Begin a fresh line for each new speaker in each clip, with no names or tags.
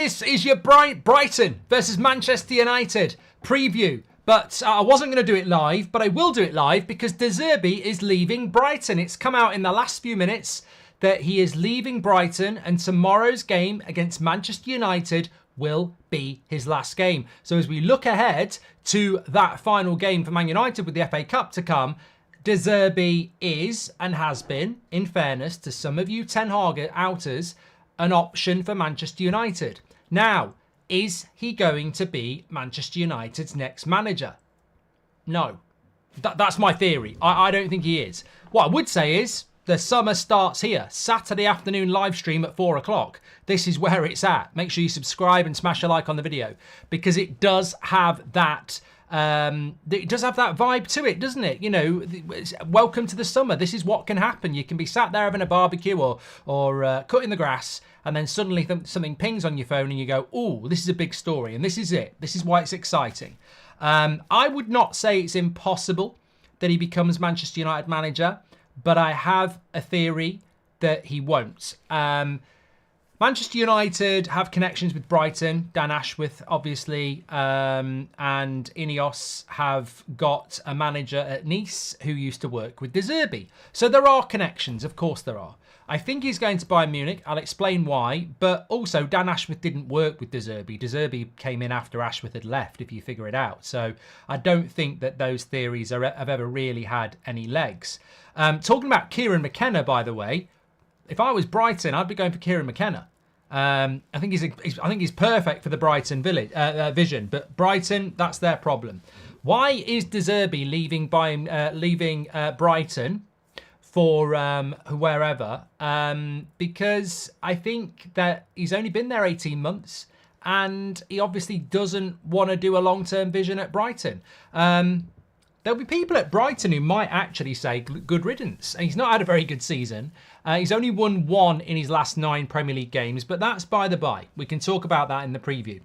This is your Brighton versus Manchester United preview. But I wasn't going to do it live, but I will do it live because Zerbi is leaving Brighton. It's come out in the last few minutes that he is leaving Brighton, and tomorrow's game against Manchester United will be his last game. So as we look ahead to that final game for Man United with the FA Cup to come, Zerbi is and has been, in fairness to some of you Ten Hag outers, an option for Manchester United. Now, is he going to be Manchester United's next manager? No. That's my theory. I don't think he is. What I would say is the summer starts here. Saturday afternoon live stream at 4 o'clock. This is where it's at. Make sure you subscribe and smash a like on the video because it does have that vibe to it, doesn't it? You know, welcome to the summer. This is what can happen. You can be sat there having a barbecue or cutting the grass, and then suddenly something pings on your phone and you go, oh, this is a big story, and this is it. This is why it's exciting. I would not say it's impossible that he becomes Manchester United manager, but I have a theory that he won't. Manchester United have connections with Brighton. Dan Ashworth, obviously, and Ineos have got a manager at Nice who used to work with Zerbi. So there are connections, of course there are. I think he's going to Bayern Munich. I'll explain why. But also, Dan Ashworth didn't work with Zerbi. Zerbi came in after Ashworth had left, if you figure it out. So I don't think that those theories have ever really had any legs. Talking about Kieran McKenna, by the way, if I was Brighton, I'd be going for Kieran McKenna. I think he's perfect for the Brighton vision, but Brighton, that's their problem. Why is Zerbi leaving Brighton for wherever? Because I think that he's only been there 18 months, and he obviously doesn't want to do a long-term vision at Brighton. There'll be people at Brighton who might actually say good riddance. He's not had a very good season. He's only won one in his last 9 Premier League games, but that's by the by. We can talk about that in the preview.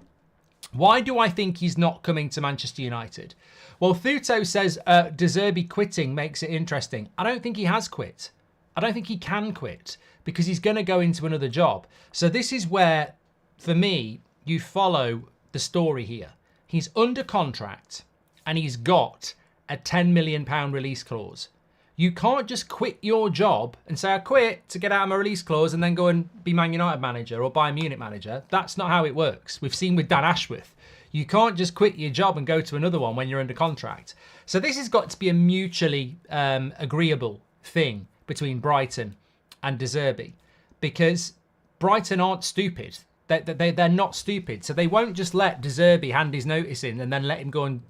Why do I think he's not coming to Manchester United? Well, Thuto says Zerbi quitting makes it interesting. I don't think he has quit. I don't think he can quit because he's going to go into another job. So this is where, for me, you follow the story here. He's under contract and he's got a £10 million release clause. You can't just quit your job and say, I quit to get out of my release clause and then go and be Man United manager or Bayern Munich manager. That's not how it works. We've seen with Dan Ashworth. You can't just quit your job and go to another one when you're under contract. So this has got to be a mutually agreeable thing between Brighton and Zerbi, because Brighton aren't stupid. They're not stupid. So they won't just let Zerbi hand his notice in and then let him go and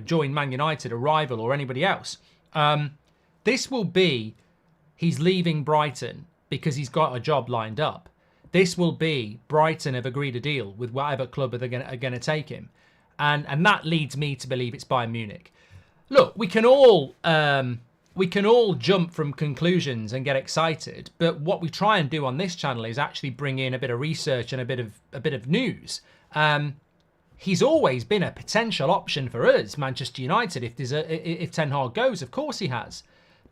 join Man United, a rival, or anybody else. This will be, he's leaving Brighton because he's got a job lined up. This will be, Brighton have agreed a deal with whatever club are going to take him. And that leads me to believe it's Bayern Munich. Look, we can all jump from conclusions and get excited, but what we try and do on this channel is actually bring in a bit of research and a bit of news. He's always been a potential option for us, Manchester United, if Ten Hag goes. Of course he has.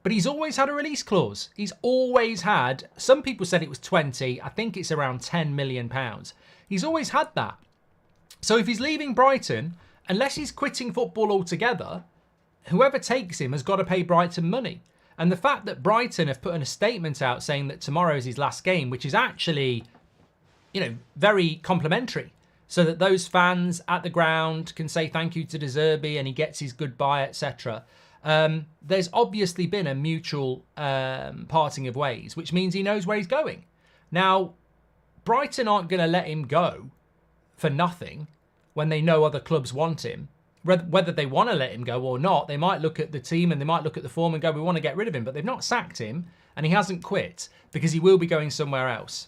But he's always had a release clause. He's always had, some people said it was 20, I think it's around £10 million. He's always had that. So if he's leaving Brighton, unless he's quitting football altogether, whoever takes him has got to pay Brighton money. And the fact that Brighton have put in a statement out saying that tomorrow is his last game, which is actually, very complimentary, so that those fans at the ground can say thank you to Zerbi and he gets his goodbye, etc. There's obviously been a mutual parting of ways, which means he knows where he's going. Now, Brighton aren't going to let him go for nothing when they know other clubs want him. Whether they want to let him go or not, they might look at the team and they might look at the form and go, we want to get rid of him. But they've not sacked him and he hasn't quit because he will be going somewhere else.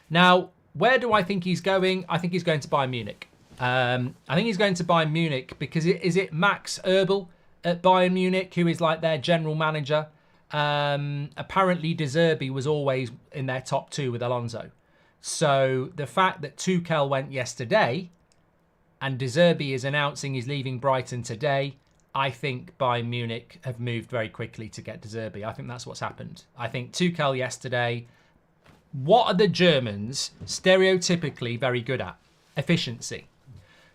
Now, where do I think he's going? I think he's going to Bayern Munich. I think he's going to Bayern Munich because is it Max Eberl at Bayern Munich who is like their general manager? Apparently Zerbi was always in their top 2 with Alonso. So the fact that Tuchel went yesterday and Zerbi is announcing he's leaving Brighton today, I think Bayern Munich have moved very quickly to get Zerbi. I think that's what's happened. I think Tuchel yesterday, what are the Germans stereotypically very good at? efficiency.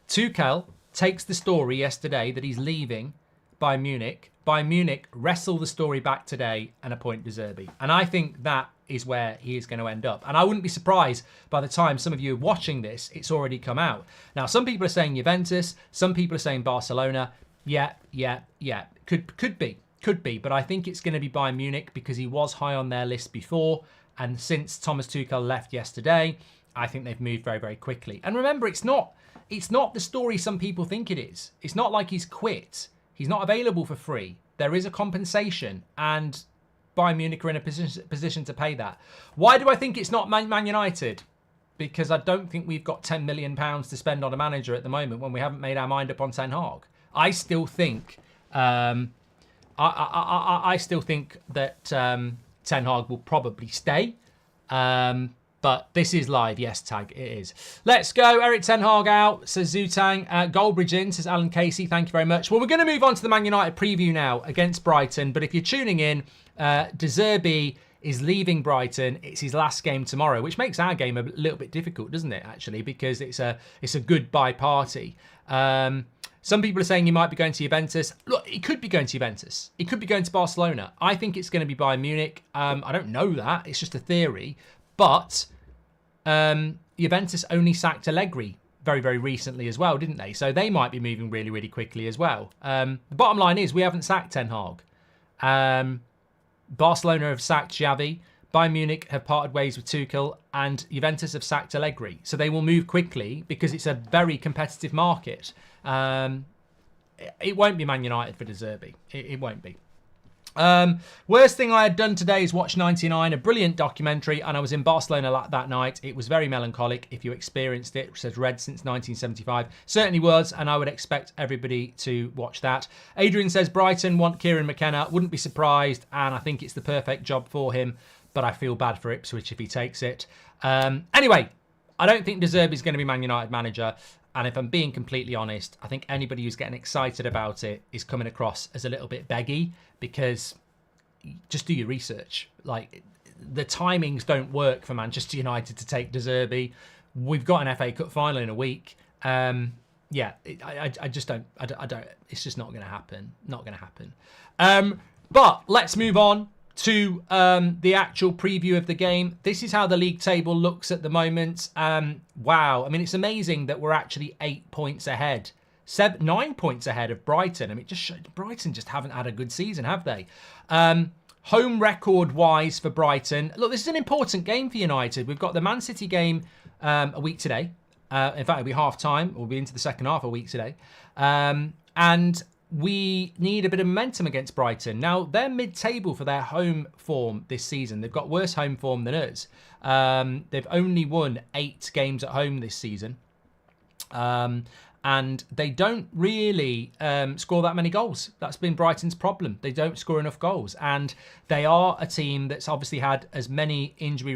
Tuchel takes the story yesterday that he's leaving Bayern Munich. Bayern Munich wrestle the story back today and appoint De Zerbi. And I think that is where he is going to end up. And I wouldn't be surprised by the time some of you are watching this, it's already come out. Now, some people are saying Juventus, some people are saying Barcelona. Yeah. Could be. But I think it's going to be Bayern Munich because he was high on their list before. And since Thomas Tuchel left yesterday, I think they've moved very, very quickly. And remember, it's not the story some people think it is. It's not like he's quit. He's not available for free. There is a compensation, and Bayern Munich are in a position to pay that. Why do I think it's not Man United? Because I don't think we've got £10 million to spend on a manager at the moment when we haven't made our mind up on Ten Hag. I still think I still think that Ten Hag will probably stay. But this is live. Yes, tag, it is. Let's go. Eric Ten Hag out, says Zutang. Goldbridge in, says Alan Casey. Thank you very much. Well, we're going to move on to the Man United preview now against Brighton. But if you're tuning in, De Zerbi is leaving Brighton. It's his last game tomorrow, which makes our game a little bit difficult, doesn't it, actually? Because it's a goodbye party. Some people are saying he might be going to Juventus. Look, he could be going to Juventus. He could be going to Barcelona. I think it's going to be Bayern Munich. I don't know that. It's just a theory. But Juventus only sacked Allegri very, very recently as well, didn't they? So they might be moving really, really quickly as well. The bottom line is we haven't sacked Ten Hag. Barcelona have sacked Xavi. Bayern Munich have parted ways with Tuchel. And Juventus have sacked Allegri. So they will move quickly because it's a very competitive market. It won't be Man United for De Zerbi. It won't be. Worst thing I had done today is watch 99, a brilliant documentary, and I was in Barcelona that night. It was very melancholic. If you experienced it, says Red since 1975. Certainly was, and I would expect everybody to watch that. Adrian says Brighton want Kieran McKenna. Wouldn't be surprised, and I think it's the perfect job for him, but I feel bad for Ipswich if he takes it. Anyway, I don't think De Zerbi is going to be Man United manager. And if I'm being completely honest, I think anybody who's getting excited about it is coming across as a little bit beggy, because just do your research. Like, the timings don't work for Manchester United to take De Zerbi. We've got an FA Cup final in a week. I just don't. I don't. It's just not going to happen. Not going to happen. But let's move on to the actual preview of the game. This is how the league table looks at the moment. Wow. I mean, it's amazing that we're actually 8 points ahead. 9 points ahead of Brighton. I mean, Brighton just haven't had a good season, have they? Home record-wise for Brighton. Look, this is an important game for United. We've got the Man City game a week today. In fact, it'll be half-time. We'll be into the second half a week today. And we need a bit of momentum against Brighton. Now, they're mid-table for their home form this season. They've got worse home form than us. They've only won 8 games at home this season. And they don't really score that many goals. That's been Brighton's problem. They don't score enough goals. And they are a team that's obviously had as many injury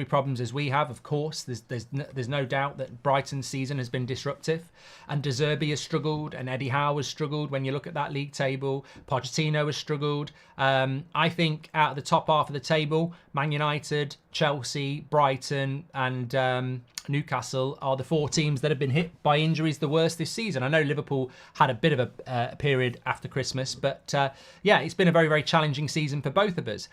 problems as we have, of course. There's no doubt that Brighton's season has been disruptive. And De Zerbi has struggled, and Eddie Howe has struggled when you look at that league table. Pochettino has struggled. I think out of the top half of the table, Man United, Chelsea, Brighton, and Newcastle are the 4 teams that have been hit by injuries the worst this season. I know Liverpool had a bit of a period after Christmas, but it's been a very, very challenging season for both of us.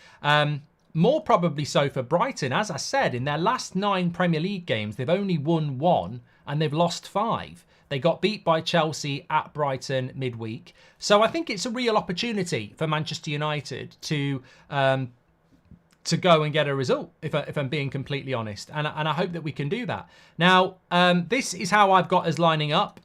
More probably so for Brighton. As I said, in their last 9 Premier League games, they've only won 1 and they've lost 5. They got beat by Chelsea at Brighton midweek. So I think it's a real opportunity for Manchester United to go and get a result, if I'm being completely honest. And I hope that we can do that. Now, this is how I've got us lining up.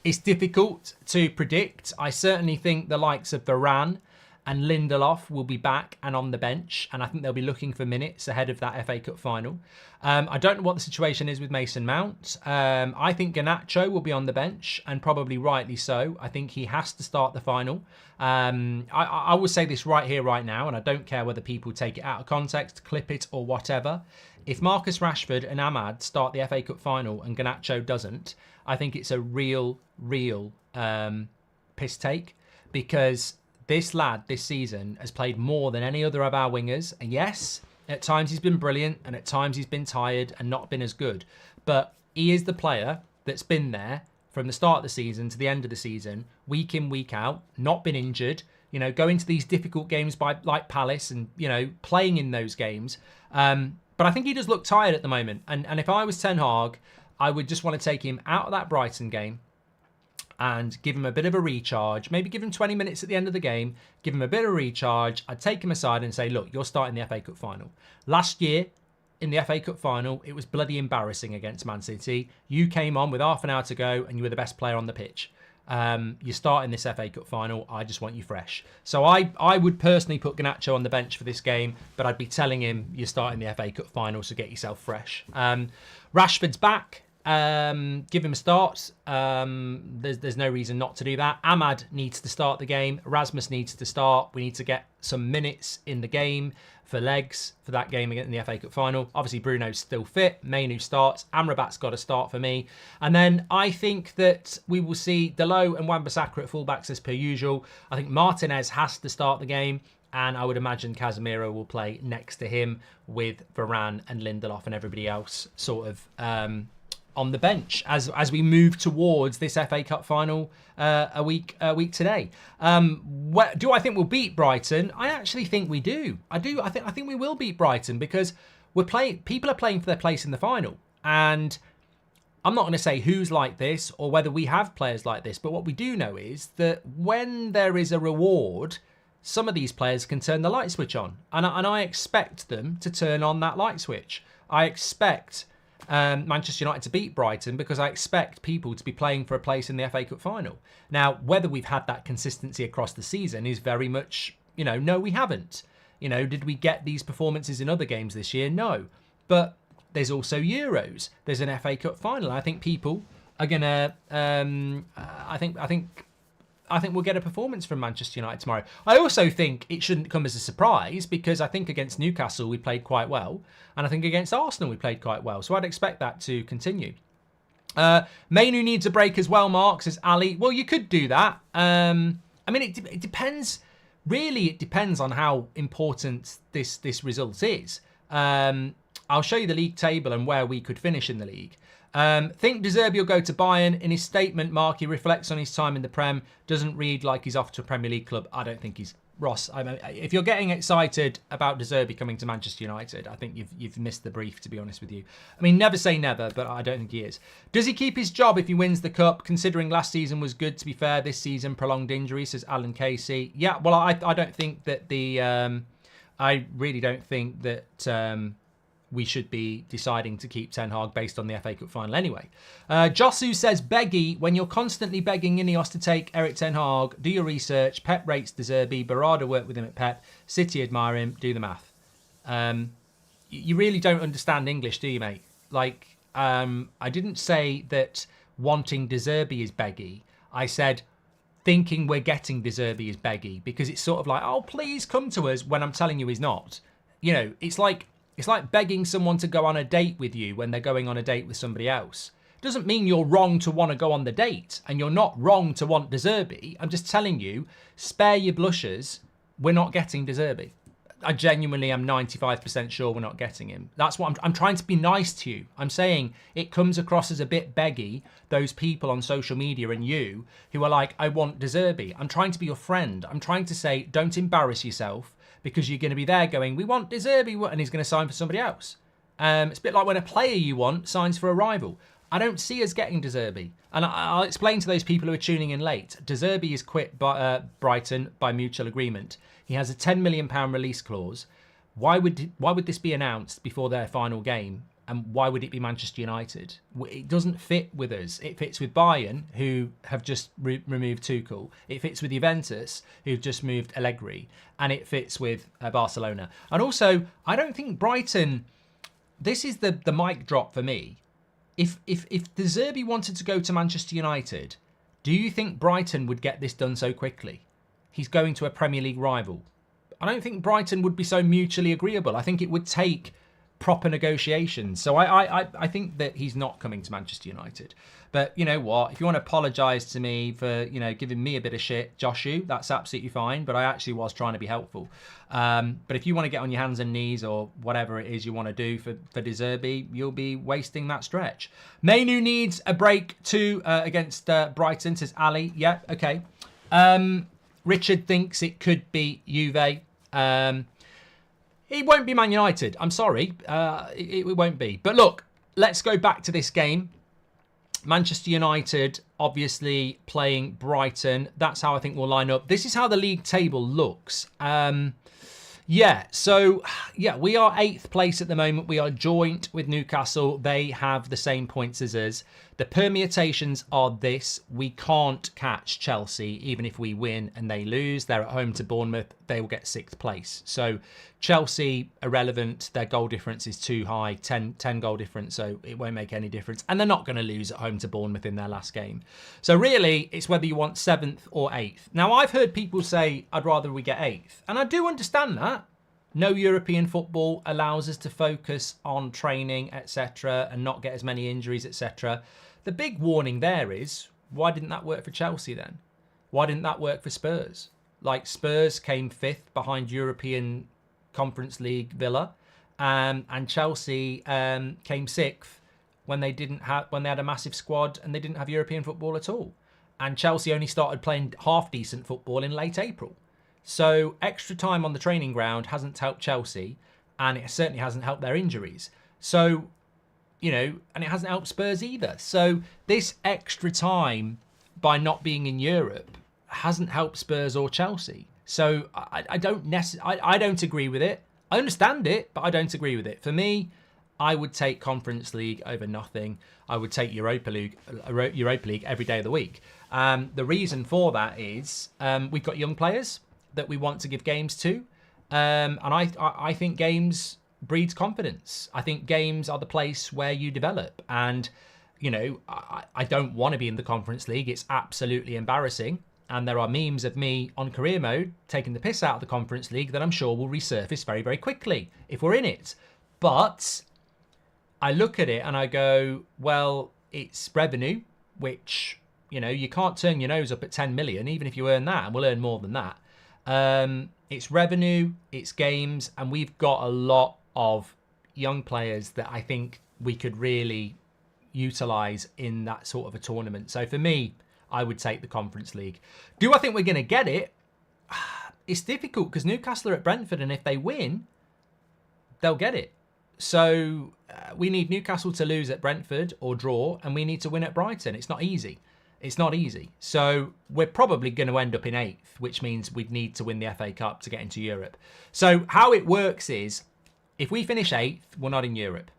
It's difficult to predict. I certainly think the likes of Varane and Lindelof will be back and on the bench. And I think they'll be looking for minutes ahead of that FA Cup final. I don't know what the situation is with Mason Mount. I think Garnacho will be on the bench, and probably rightly so. I think he has to start the final. I will say this right here, right now, and I don't care whether people take it out of context, clip it, or whatever. If Marcus Rashford and Ahmad start the FA Cup final and Garnacho doesn't, I think it's a real piss take, because this lad this season has played more than any other of our wingers. And yes, at times he's been brilliant, and at times he's been tired and not been as good. But he is the player that's been there from the start of the season to the end of the season, week in, week out, not been injured, you know, going to these difficult games like Palace and, you know, playing in those games. But I think he does look tired at the moment. And if I was Ten Hag, I would just want to take him out of that Brighton game and give him a bit of a recharge. Maybe give him 20 minutes at the end of the game, give him a bit of a recharge. I'd take him aside and say, look, you're starting the FA Cup final. Last year, in the FA Cup final, it was bloody embarrassing against Man City. You came on with half an hour to go and you were the best player on the pitch. You're starting this FA Cup final. I just want you fresh. So I would personally put Garnacho on the bench for this game, but I'd be telling him you're starting the FA Cup final, so get yourself fresh. Rashford's back. Give him a start. There's no reason not to do that. Ahmad needs to start the game. Rasmus needs to start. We need to get some minutes in the game for legs for that game in the FA Cup final. Obviously, Bruno's still fit. Mainu starts. Amrabat's got to start for me. And then I think that we will see Dalot and Wan-Bissaka at fullbacks as per usual. I think Martinez has to start the game. And I would imagine Casemiro will play next to him with Varane and Lindelof and everybody else sort of on the bench as we move towards this FA Cup final a week today. Do I think we'll beat Brighton? I actually think we do. I think we will beat Brighton because people are playing for their place in the final. And I'm not going to say who's like this or whether we have players like this, but what we do know is that when there is a reward, some of these players can turn the light switch on. And I expect them to turn on that light switch. I expect Manchester United to beat Brighton because I expect people to be playing for a place in the FA Cup final. Now, whether we've had that consistency across the season is very much, no, we haven't. Did we get these performances in other games this year? No. But there's also Euros. There's an FA Cup final. I think people are going to, I think we'll get a performance from Manchester United tomorrow. I also think it shouldn't come as a surprise because I think against Newcastle we played quite well. And I think against Arsenal we played quite well. So I'd expect that to continue. Mainu needs a break as well, Mark, says Ali. Well, you could do that. It depends. Really, it depends on how important this result is. I'll show you the league table and where we could finish in the league. Think De Zerbi will go to Bayern. In his statement, Mark, he reflects on his time in the Prem. Doesn't read like he's off to a Premier League club. I don't think he's... Ross, if you're getting excited about De Zerbi coming to Manchester United, I think you've missed the brief, to be honest with you. I mean, never say never, but I don't think he is. Does he keep his job if he wins the Cup? Considering last season was good, to be fair. This season, prolonged injury, says Alan Casey. Yeah, well, I don't think that I really don't think that... we should be deciding to keep Ten Hag based on the FA Cup final anyway. Josu says, Beggy, when you're constantly begging Ineos to take Eric Ten Hag, do your research. Pep rates De Zerbi. Barada worked with him at Pep. City admire him. Do the math. You really don't understand English, do you, mate? I didn't say that wanting De Zerbi is beggy. I said thinking we're getting De Zerbi is beggy because it's sort of like, oh, please come to us when I'm telling you he's not. It's like begging someone to go on a date with you when they're going on a date with somebody else. It doesn't mean you're wrong to want to go on the date, and you're not wrong to want De Zerbi. I'm just telling you, spare your blushes, we're not getting De Zerbi. I genuinely am 95% sure we're not getting him. That's what I'm trying to be nice to you. I'm saying it comes across as a bit beggy, those people on social media and you who are like, I want De Zerbi. I'm trying to be your friend. I'm trying to say, don't embarrass yourself, because you're going to be there going, we want De Zerbi, and he's going to sign for somebody else. It's a bit like when a player you want signs for a rival. I don't see us getting De Zerbi. And I'll explain to those people who are tuning in late. De Zerbi is quit by Brighton by mutual agreement. He has a £10 million release clause. Why would this be announced before their final game? And why would it be Manchester United? It doesn't fit with us. It fits with Bayern, who have just removed Tuchel. It fits with Juventus, who've just moved Allegri. And it fits with Barcelona. And also, I don't think Brighton... This is the mic drop for me. If De Zerbi wanted to go to Manchester United, do you think Brighton would get this done so quickly? He's going to a Premier League rival. I don't think Brighton would be so mutually agreeable. I think it would take proper negotiations. So I think that he's not coming to Manchester United. But you know what? If you want to apologise to me for, you know, giving me a bit of shit, Joshu, that's absolutely fine. But I actually was trying to be helpful. But if you want to get on your hands and knees or whatever it is you want to do for De Zerbi, you'll be wasting that stretch. Mainu needs a break too against Brighton, says Ali. Yeah, okay. Richard thinks it could be Juve. It won't be Man United. I'm sorry. It won't be. But look, let's go back to this game. Manchester United obviously playing Brighton. That's how I think we'll line up. This is how the league table looks. We are 8th place at the moment. We are joint with Newcastle. They have the same points as us. The permutations are this. We can't catch Chelsea, even if we win and they lose. They're at home to Bournemouth. They will get 6th place. So Chelsea, irrelevant. Their goal difference is too high, 10 goal difference, so it won't make any difference. And they're not going to lose at home to Bournemouth in their last game. So really, it's whether you want 7th or 8th. Now, I've heard people say, I'd rather we get 8th. And I do understand that. No European football allows us to focus on training, etc., and not get as many injuries, etc. The big warning there is, why didn't that work for Chelsea then? Why didn't that work for Spurs? Like, Spurs came 5th behind European Conference League Villa, and Chelsea came 6th when they had a massive squad and they didn't have European football at all. And Chelsea only started playing half decent football in late April. So extra time on the training ground hasn't helped Chelsea, and it certainly hasn't helped their injuries. So, you know, and it hasn't helped Spurs either. So this extra time by not being in Europe hasn't helped Spurs or Chelsea. So I don't agree with it. I understand it, but I don't agree with it. For me, I would take Conference League over nothing. I would take Europa League every day of the week. The reason for that is we've got young players that we want to give games to. And I think games breeds confidence. I think games are the place where you develop. And, you know, I don't want to be in the Conference League. It's absolutely embarrassing. And there are memes of me on career mode taking the piss out of the Conference League that I'm sure will resurface very, very quickly if we're in it. But I look at it and I go, well, it's revenue, which, you know, you can't turn your nose up at 10 million, even if you earn that, and we'll earn more than that. It's revenue, it's games, and we've got a lot of young players that I think we could really utilise in that sort of a tournament. So for me, I would take the Conference League. Do I think we're going to get it? It's difficult because Newcastle are at Brentford, and if they win, they'll get it. So we need Newcastle to lose at Brentford or draw, and we need to win at Brighton. It's not easy. It's not easy. So we're probably going to end up in 8th, which means we'd need to win the FA Cup to get into Europe. So how it works is, if we finish 8th, we're not in Europe.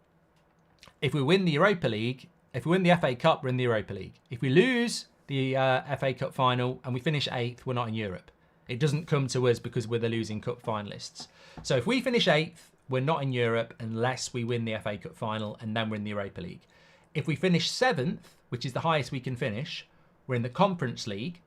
If we win the Europa League, if we win the FA Cup, we're in the Europa League. If we lose the FA Cup final and we finish 8th, we're not in Europe. It doesn't come to us because we're the losing cup finalists. So if we finish 8th, we're not in Europe unless we win the FA Cup final, and then we're in the Europa League. If we finish 7th, which is the highest we can finish, we're in the Conference League.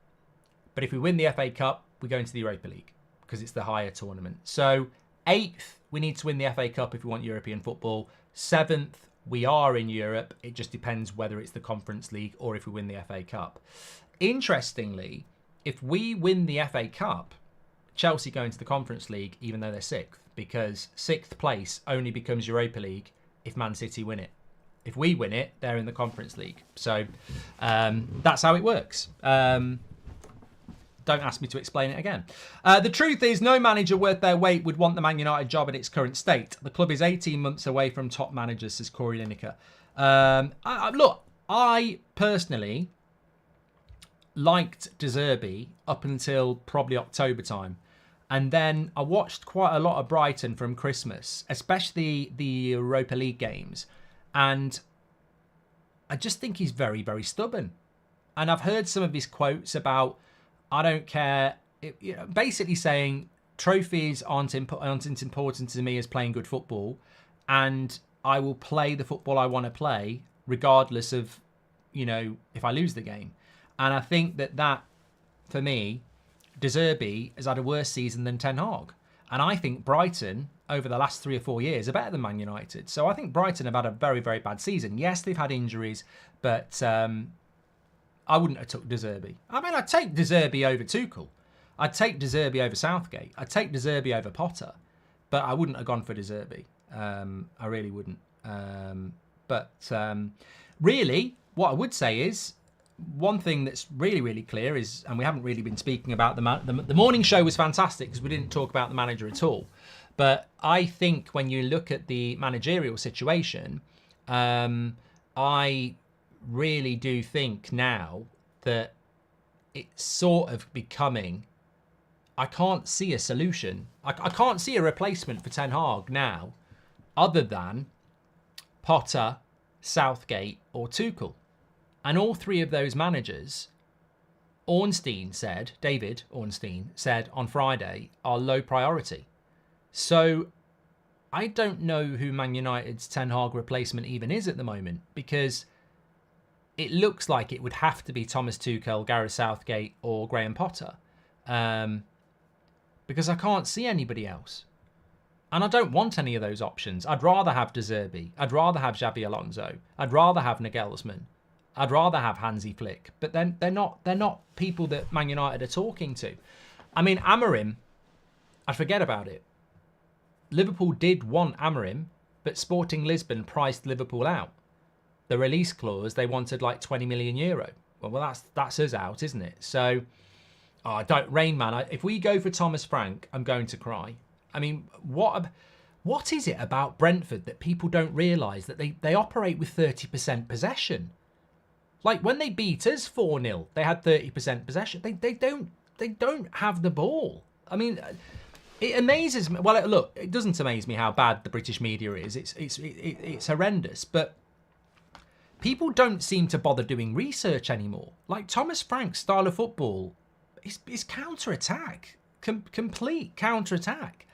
But if we win the FA Cup, we go into the Europa League because it's the higher tournament. So 8th, we need to win the FA Cup if we want European football. 7th, we are in Europe. It just depends whether it's the Conference League or if we win the FA Cup. Interestingly, if we win the FA Cup, Chelsea go into the Conference League even though they're 6th, because 6th place only becomes Europa League if Man City win it. If we win it, they're in the Conference League. So that's how it works. Don't ask me to explain it again. The truth is, no manager worth their weight would want the Man United job in its current state. The club is 18 months away from top managers, says Corey Lineker. Look, I personally liked De Zerbi up until probably October time. And then I watched quite a lot of Brighton from Christmas, especially the Europa League games. And I just think he's very, very stubborn. And I've heard some of his quotes about, I don't care, basically saying trophies aren't as important to me as playing good football. And I will play the football I want to play, regardless of, if I lose the game. And I think that, for me, De Zerbi has had a worse season than Ten Hag. And I think Brighton over the last 3 or 4 years are better than Man United. So I think Brighton have had a very, very bad season. Yes, they've had injuries, but I wouldn't have took De Zerbi. I mean, I'd take De Zerbi over Tuchel. I'd take De Zerbi over Southgate. I'd take De Zerbi over Potter. But I wouldn't have gone for De Zerbi. I really wouldn't. Really, what I would say is, one thing that's really, really clear is, and we haven't really been speaking about the morning show was fantastic because we didn't talk about the manager at all. But I think when you look at the managerial situation, I really do think now that it's sort of becoming, I can't see a solution. I can't see a replacement for Ten Hag now other than Potter, Southgate or Tuchel. And all three of those managers, David Ornstein said on Friday, are low priority. So I don't know who Man United's Ten Hag replacement even is at the moment, because it looks like it would have to be Thomas Tuchel, Gareth Southgate or Graham Potter. Because I can't see anybody else. And I don't want any of those options. I'd rather have De Zerbi. I'd rather have Xabi Alonso. I'd rather have Nagelsmann. I'd rather have Hansi Flick, but then they're not people that Man United are talking to. I mean, Amorim, I'd forget about it. Liverpool did want Amorim, but Sporting Lisbon priced Liverpool out. The release clause, they wanted like 20 million euro. Well, that's us out, isn't it? So, Rain Man, if we go for Thomas Frank, I'm going to cry. I mean, what is it about Brentford that people don't realise that they operate with 30% possession? Like when they beat us 4-0, they had 30% possession. They don't have the ball. I mean, it amazes me. Well, look, it doesn't amaze me how bad the British media is. It's horrendous. But people don't seem to bother doing research anymore. Like Thomas Frank's style of football is counter-attack, complete counter-attack.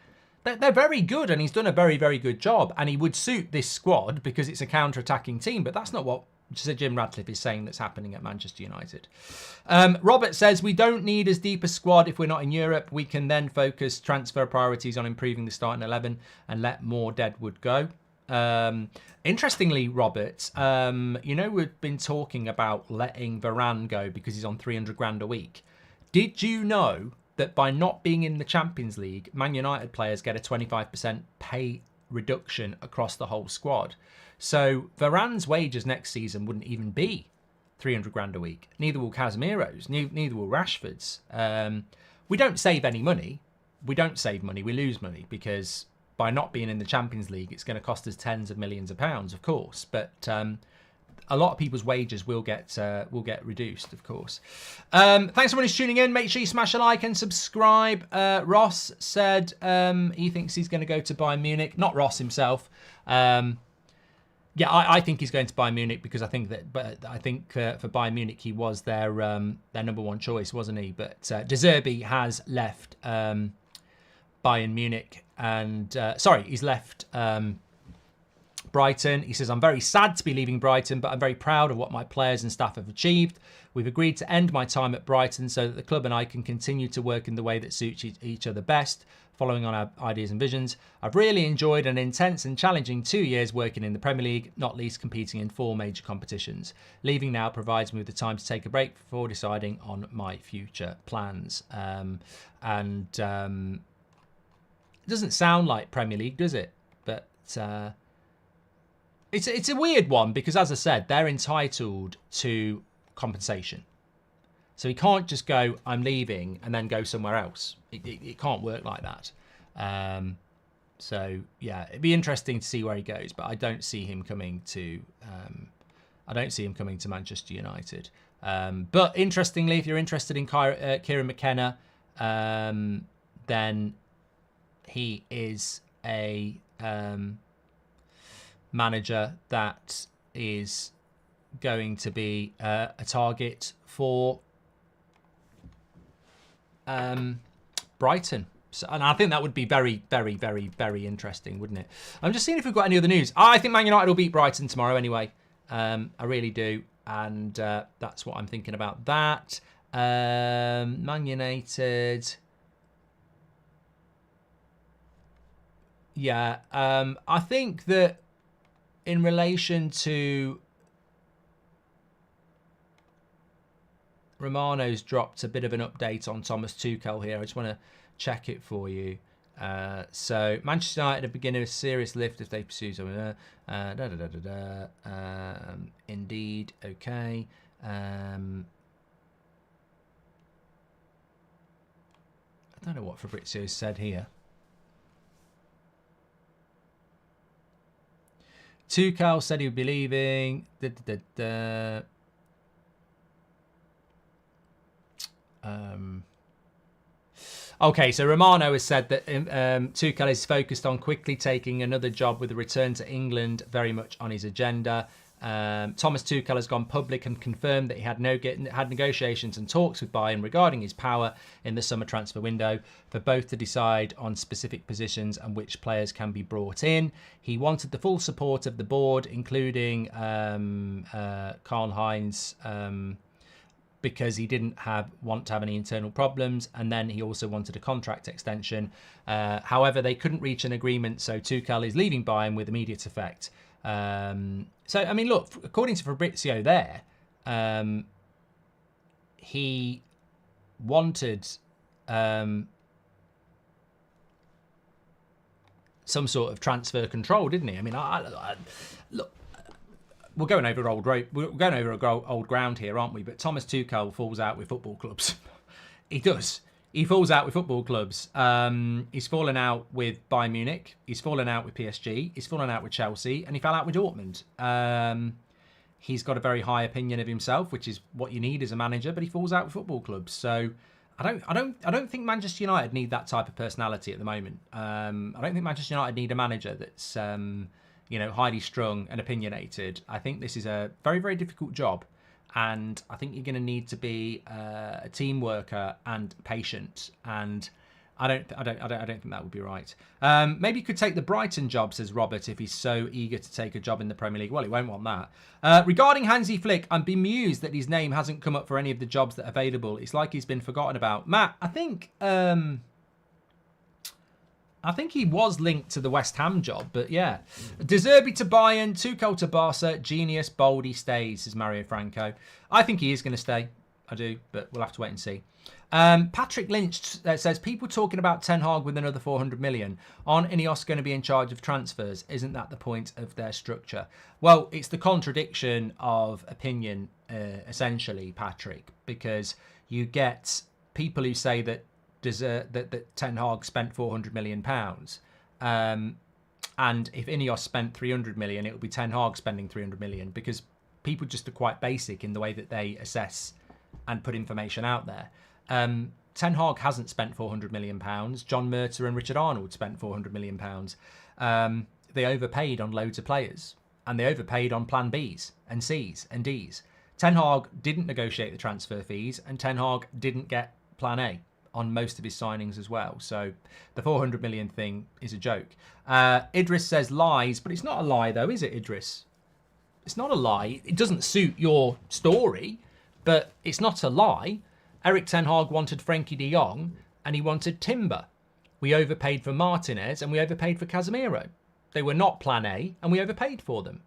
They're very good, and he's done a very, very good job. And he would suit this squad because it's a counter-attacking team. But that's not what Sir Jim Ratcliffe is saying that's happening at Manchester United. Robert says, we don't need as deep a squad if we're not in Europe. We can then focus transfer priorities on improving the starting 11 and let more Deadwood go. Interestingly, Robert, we've been talking about letting Varane go because he's on 300 grand a week. Did you know that by not being in the Champions League, Man United players get a 25% pay reduction across the whole squad? So Varane's wages next season wouldn't even be 300 grand a week. Neither will Casemiro's, neither will Rashford's. We don't save any money. We don't save money, we lose money, because by not being in the Champions League, it's going to cost us tens of millions of pounds, of course. But a lot of people's wages will get reduced, of course. Thanks everyone who's tuning in. Make sure you smash a like and subscribe. Ross said he thinks he's going to go to Bayern Munich. Not Ross himself. Yeah, I think he's going to Bayern Munich because I think for Bayern Munich he was their number one choice, wasn't he? But De Zerbi has left Bayern Munich and he's left Brighton. He says, I'm very sad to be leaving Brighton, but I'm very proud of what my players and staff have achieved. We've agreed to end my time at Brighton so that the club and I can continue to work in the way that suits each other best, following on our ideas and visions. I've really enjoyed an intense and challenging 2 years working in the Premier League, not least competing in 4 major competitions. Leaving now provides me with the time to take a break before deciding on my future plans. It doesn't sound like Premier League, does it? But it's a weird one because, as I said, they're entitled to compensation. So he can't just go, I'm leaving, and then go somewhere else. It can't work like that. So yeah, it'd be interesting to see where he goes, but I don't see him coming to. I don't see him coming to Manchester United. But interestingly, if you're interested in Kieran McKenna, then he is a manager that is going to be a target for Brighton. So, and I think that would be very, very, very, very interesting, wouldn't it? I'm just seeing if we've got any other news. I think Man United will beat Brighton tomorrow anyway. I really do. And that's what I'm thinking about that. Man United. Yeah, I think that in relation to Romano's dropped a bit of an update on Thomas Tuchel here. I just want to check it for you. So Manchester United are beginning a serious lift if they pursue something. Indeed, okay. I don't know what Fabrizio said here. Tuchel said he would be leaving. Okay, so Romano has said that Tuchel is focused on quickly taking another job with a return to England very much on his agenda. Thomas Tuchel has gone public and confirmed that he had negotiations and talks with Bayern regarding his power in the summer transfer window for both to decide on specific positions and which players can be brought in. He wanted the full support of the board, including Karl-Heinz, because he didn't want to have any internal problems, and then he also wanted a contract extension. However, they couldn't reach an agreement, so Tuchel is leaving Bayern with immediate effect. So, I mean, look, according to Fabrizio there, he wanted some sort of transfer control, didn't he? I mean, look, we're going over old ground here, aren't we? But Thomas Tuchel falls out with football clubs. He does. He falls out with football clubs. He's fallen out with Bayern Munich. He's fallen out with PSG. He's fallen out with Chelsea, and he fell out with Dortmund. He's got a very high opinion of himself, which is what you need as a manager. But he falls out with football clubs. So I don't think Manchester United need that type of personality at the moment. I don't think Manchester United need a manager that's highly strung and opinionated. I think this is a very, very difficult job. And I think you're going to need to be a team worker and patient. And I don't think that would be right. Maybe you could take the Brighton job, says Robert, if he's so eager to take a job in the Premier League. Well, he won't want that. Regarding Hansi Flick, I'm bemused that his name hasn't come up for any of the jobs that are available. It's like he's been forgotten about. Matt, I think he was linked to the West Ham job, but yeah. De Zerbi to Bayern, Tuchel to Barca, genius, bold, he stays, says Mario Franco. I think he is going to stay. I do, but we'll have to wait and see. Patrick Lynch says, people talking about Ten Hag with another 400 million. Aren't Ineos going to be in charge of transfers? Isn't that the point of their structure? Well, it's the contradiction of opinion, essentially, Patrick, because you get people who say that Ten Hag spent £400 million. And if Ineos spent 300 million, it would be Ten Hag spending 300 million, because people just are quite basic in the way that they assess and put information out there. Ten Hag hasn't spent £400 million. John Murtaugh and Richard Arnold spent £400 million. They overpaid on loads of players, and they overpaid on plan Bs and Cs and Ds. Ten Hag didn't negotiate the transfer fees, and Ten Hag didn't get plan A on most of his signings as well. So the 400 million thing is a joke. Idris says lies, but it's not a lie though, is it, Idris? It's not a lie. It doesn't suit your story, but it's not a lie. Eric Ten Hag wanted Frenkie de Jong and he wanted Timber. We overpaid for Martinez and we overpaid for Casemiro. They were not plan A and we overpaid for them.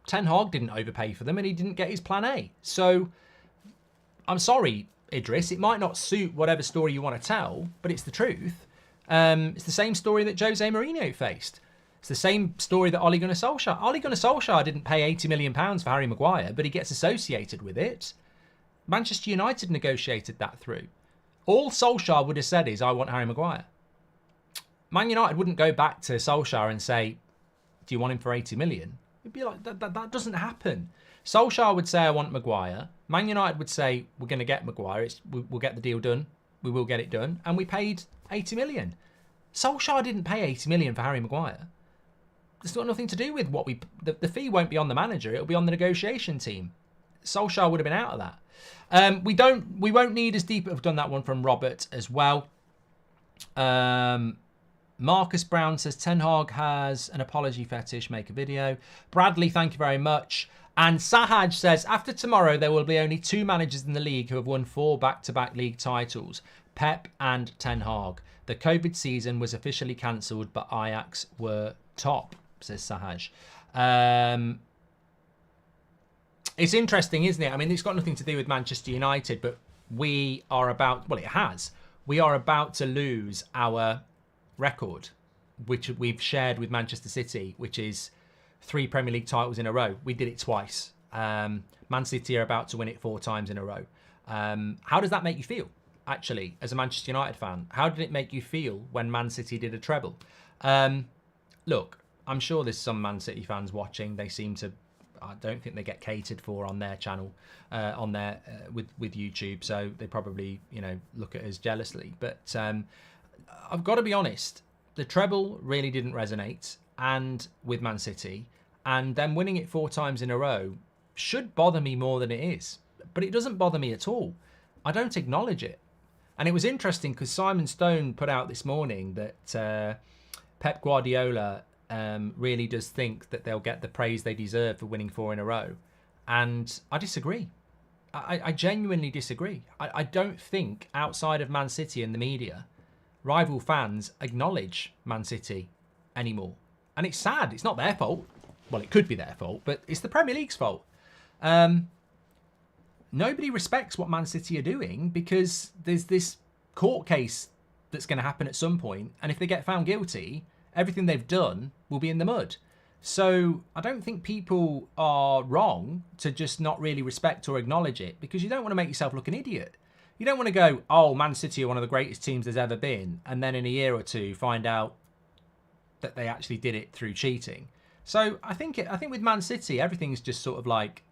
Ten Hag didn't overpay for them and he didn't get his plan A. So I'm sorry, Idris, it might not suit whatever story you want to tell, but it's the truth. It's the same story that Jose Mourinho faced. It's the same story that Ole Gunnar Solskjaer. Ole Gunnar Solskjaer didn't pay £80 million for Harry Maguire, but he gets associated with it. Manchester United negotiated that through. All Solskjaer would have said is, I want Harry Maguire. Man United wouldn't go back to Solskjaer and say, do you want him for 80 million? It'd be like, that doesn't happen. Solskjaer would say, I want Maguire. Man United would say, we're going to get Maguire. We'll get the deal done. We will get it done. And we paid 80 million. Solskjaer didn't pay 80 million for Harry Maguire. It's got nothing to do with what the fee won't be on the manager. It'll be on the negotiation team. Solskjaer would have been out of that. We won't need as deep. I've done that one from Robert as well. Marcus Brown says Ten Hag has an apology fetish. Make a video. Bradley, thank you very much. And Sahaj says, after tomorrow, there will be only 2 managers in the league who have won 4 back-to-back league titles. Pep and Ten Hag. The COVID season was officially cancelled, but Ajax were top, says Sahaj. It's interesting, isn't it? I mean, it's got nothing to do with Manchester United, but we are about, well, it has. We are about to lose our record, which we've shared with Manchester City, which is 3 Premier League titles in a row. We did it twice. Man City are about to win it 4 times in a row. How does that make you feel, actually, as a Manchester United fan? How did it make you feel when Man City did a treble? Look, I'm sure there's some Man City fans watching. They seem to, I don't think they get catered for on their channel, with YouTube. So they probably, look at us jealously. But I've got to be honest, the treble really didn't resonate, and with Man City, and them winning it 4 times in a row should bother me more than it is. But it doesn't bother me at all. I don't acknowledge it. And it was interesting because Simon Stone put out this morning that Pep Guardiola really does think that they'll get the praise they deserve for winning 4 in a row. And I disagree. I genuinely disagree. I don't think outside of Man City and the media, rival fans acknowledge Man City anymore. And it's sad. It's not their fault. Well, it could be their fault, but it's the Premier League's fault. Nobody respects what Man City are doing because there's this court case that's going to happen at some point, and if they get found guilty, everything they've done will be in the mud. So I don't think people are wrong to just not really respect or acknowledge it, because you don't want to make yourself look an idiot. You don't want to go, oh, Man City are one of the greatest teams there's ever been, and then in a year or two find out that they actually did it through cheating. So I think with Man City, everything's just sort of like,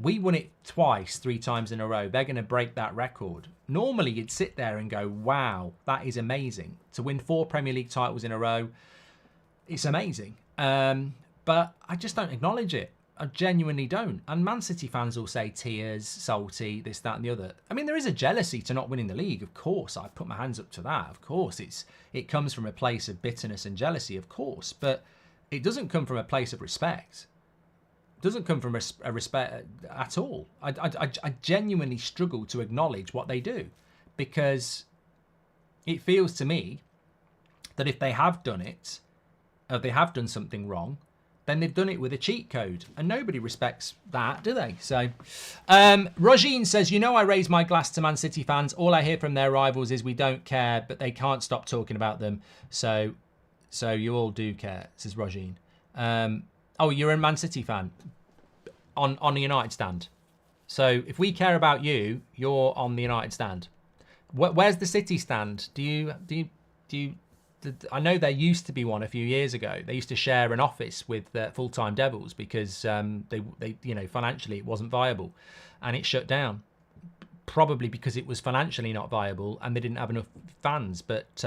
we won it twice, 3 times in a row. They're going to break that record. Normally, you'd sit there and go, wow, that is amazing. To win 4 Premier League titles in a row, it's amazing. But I just don't acknowledge it. I genuinely don't. And Man City fans will say tears, salty, this, that, and the other. I mean, there is a jealousy to not winning the league. Of course, I put my hands up to that. Of course, it comes from a place of bitterness and jealousy, of course. But it doesn't come from a place of respect. Doesn't come from a respect at all. I genuinely struggle to acknowledge what they do, because it feels to me that if they have done it, or they have done something wrong, then they've done it with a cheat code, and nobody respects that, do they? So, Rogine says, I raise my glass to Man City fans. All I hear from their rivals is we don't care, but they can't stop talking about them. So you all do care, says Rogine. Oh, you're a Man City fan on the United stand. So if we care about you, you're on the United stand. Where's the City stand? Do you? I know there used to be one a few years ago. They used to share an office with full-time Devils because they financially it wasn't viable, and it shut down. Probably because it was financially not viable and they didn't have enough fans. But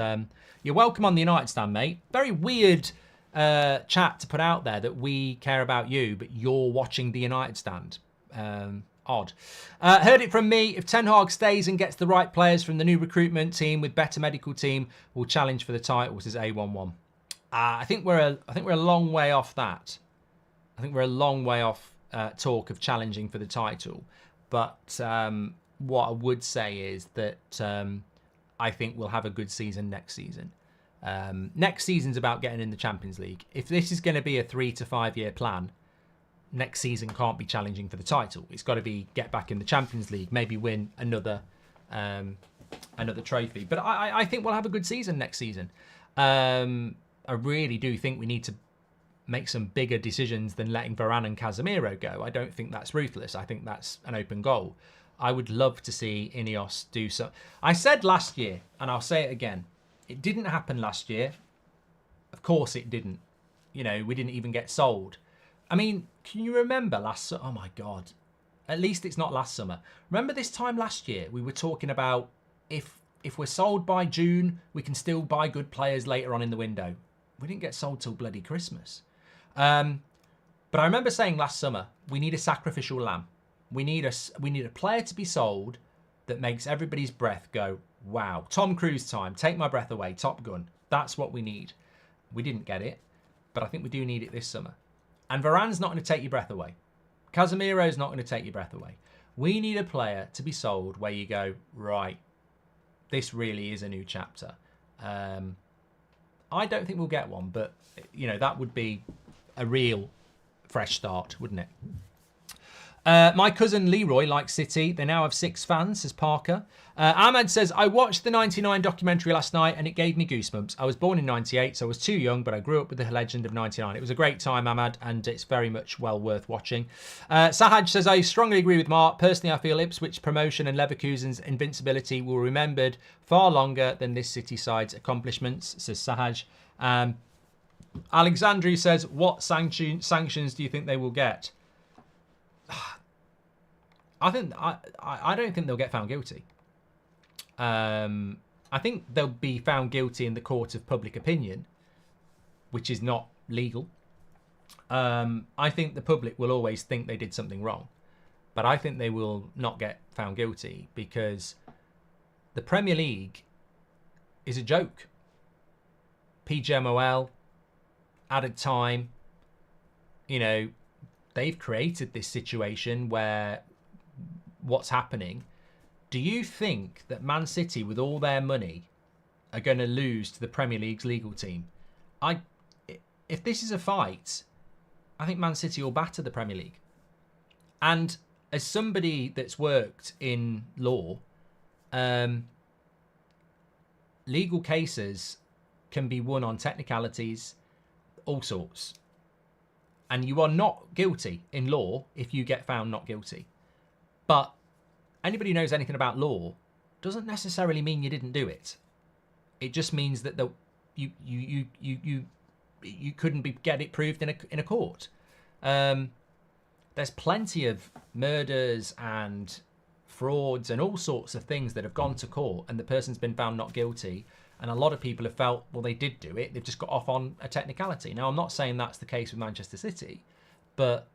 you're welcome on the United stand, mate. Very weird chat to put out there that we care about you, but you're watching the United stand. Odd. Heard it from me. If Ten Hag stays and gets the right players from the new recruitment team with better medical team, we'll challenge for the title, says A11. I think we're a long way off that. I think we're a long way off talk of challenging for the title. But what I would say is that I think we'll have a good season next season. Next season's about getting in the Champions League. If this is going to be a 3 to 5 year plan, next season can't be challenging for the title. It's got to be get back in the Champions League, maybe win another trophy. But I think we'll have a good season next season. I really do think we need to make some bigger decisions than letting Varane and Casemiro go. I don't think that's ruthless. I think that's an open goal. I would love to see Ineos do so. I said last year, and I'll say it again, it didn't happen last year. Of course it didn't. We didn't even get sold. I mean, can you remember oh my God, at least it's not last summer. Remember this time last year, we were talking about if we're sold by June, we can still buy good players later on in the window. We didn't get sold till bloody Christmas. But I remember saying last summer, we need a sacrificial lamb. We need a player to be sold that makes everybody's breath go, wow. Tom Cruise time, take my breath away, Top Gun. That's what we need. We didn't get it, but I think we do need it this summer. And Varane's not going to take your breath away. Casemiro's not going to take your breath away. We need a player to be sold where you go, right, this really is a new chapter. I don't think we'll get one, but, you know, that would be a real fresh start, wouldn't it? My cousin Leroy likes City. They now have 6 fans, says Parker. Ahmed says, I watched the 99 documentary last night and it gave me goosebumps. I was born in 98, so I was too young, but I grew up with the legend of 99. It was a great time, Ahmed, and it's very much well worth watching. Sahaj says, I strongly agree with Mark. Personally, I feel Ipswich promotion and Leverkusen's invincibility will be remembered far longer than this City side's accomplishments, says Sahaj. Alexandru says, what sanctions do you think they will get? I don't think they'll get found guilty. I think they'll be found guilty in the court of public opinion, which is not legal. I think the public will always think they did something wrong, but I think they will not get found guilty because the Premier League is a joke. PGMOL, added time, you know, they've created this situation where what's happening. Do you think that Man City, with all their money, are going to lose to the Premier League's legal team? If this is a fight, I think Man City will batter the Premier League. And as somebody that's worked in law, legal cases can be won on technicalities, all sorts. And you are not guilty in law if you get found not guilty. But anybody who knows anything about law doesn't necessarily mean you didn't do it. It just means that you couldn't get it proved in a court. There's plenty of murders and frauds and all sorts of things that have gone to court and the person's been found not guilty. And a lot of people have felt, well, they did do it. They've just got off on a technicality. Now, I'm not saying that's the case with Manchester City, but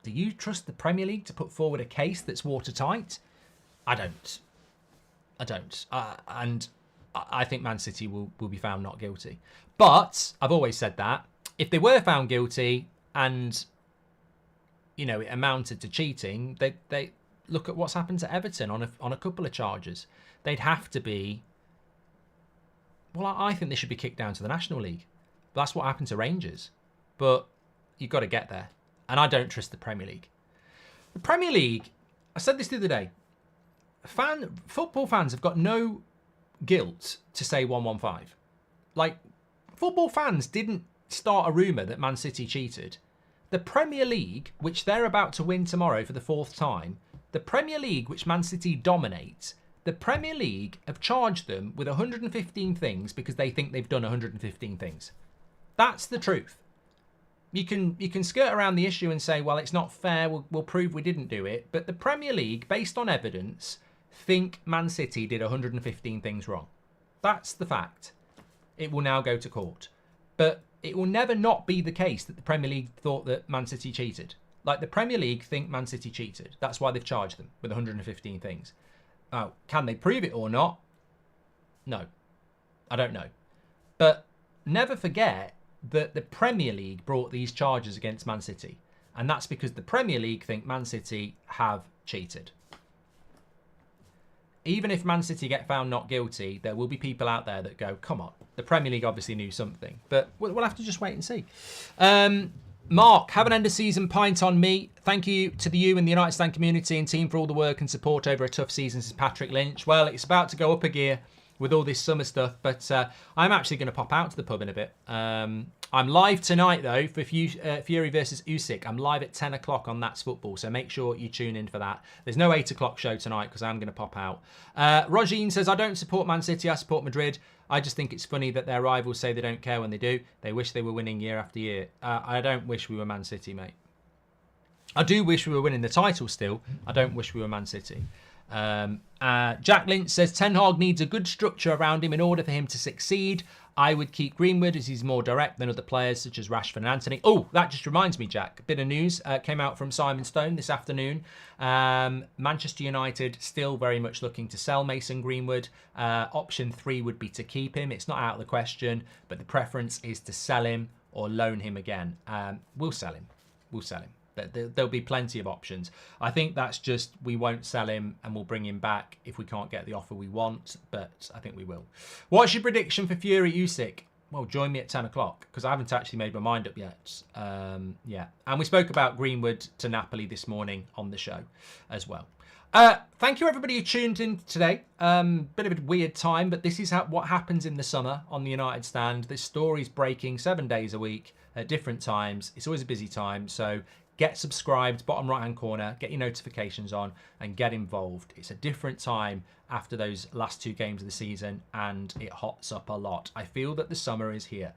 do you trust the Premier League to put forward a case that's watertight? I don't. And I think Man City will be found not guilty. But I've always said that if they were found guilty and, you know, it amounted to cheating, they look at what's happened to Everton on a couple of charges. They'd have to be. Well, I think they should be kicked down to the National League. That's what happened to Rangers. But you've got to get there. And I don't trust the Premier League. The Premier League, I said this the other day, football fans have got no guilt to say 115. Like, football fans didn't start a rumour that Man City cheated. The Premier League, which they're about to win tomorrow for the 4th time, the Premier League, which Man City dominates, the Premier League have charged them with 115 things because they think they've done 115 things. That's the truth. You can skirt around the issue and say, well, it's not fair, we'll prove we didn't do it. But the Premier League, based on evidence, think Man City did 115 things wrong. That's the fact. It will now go to court. But it will never not be the case that the Premier League thought that Man City cheated. Like, the Premier League think Man City cheated. That's why they've charged them with 115 things. Now, can they prove it or not? No. I don't know. But never forget that the Premier League brought these charges against Man City. And that's because the Premier League think Man City have cheated. Even if Man City get found not guilty, there will be people out there that go, come on, the Premier League obviously knew something. But we'll have to just wait and see. Mark, have an end of season pint on me. Thank you to you and the United Stand community and team for all the work and support over a tough season, says Patrick Lynch. Well, it's about to go up a gear with all this summer stuff, but I'm actually going to pop out to the pub in a bit. I'm live tonight, though, for Fury versus Usyk. I'm live at 10 o'clock on That's Football, so make sure you tune in for that. There's no 8 o'clock show tonight because I'm going to pop out. Rogine says, I don't support Man City, I support Madrid. I just think it's funny that their rivals say they don't care when they do. They wish they were winning year after year. I don't wish we were Man City, mate. I do wish we were winning the title still. I don't wish we were Man City. Jack Lynch says, Ten Hag needs a good structure around him in order for him to succeed. I would keep Greenwood as he's more direct than other players such as Rashford and Anthony. Oh, that just reminds me, Jack. A bit of news came out from Simon Stone this afternoon. Manchester United still very much looking to sell Mason Greenwood. Option 3 would be to keep him. It's not out of the question, but the preference is to sell him or loan him again. We'll sell him. We'll sell him. There'll be plenty of options. I think that's just, we won't sell him and we'll bring him back if we can't get the offer we want, but I think we will. What's your prediction for Fury Usyk? Well, join me at 10 o'clock because I haven't actually made my mind up yet. Yeah, and we spoke about Greenwood to Napoli this morning on the show as well. Thank you everybody who tuned in today. Bit of a weird time, but this is what happens in the summer on the United Stand. This story's breaking 7 days a week at different times. It's always a busy time, so get subscribed, bottom right-hand corner, get your notifications on, and get involved. It's a different time after those last 2 games of the season, and it hots up a lot. I feel that the summer is here.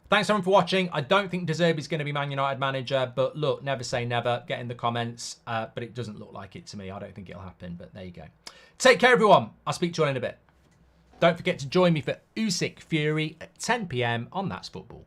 Thanks everyone for watching. I don't think De Zerbi's going to be Man United manager, but look, never say never. Get in the comments, but it doesn't look like it to me. I don't think it'll happen, but there you go. Take care, everyone. I'll speak to you all in a bit. Don't forget to join me for Usyk Fury at 10 p.m. on That's Football.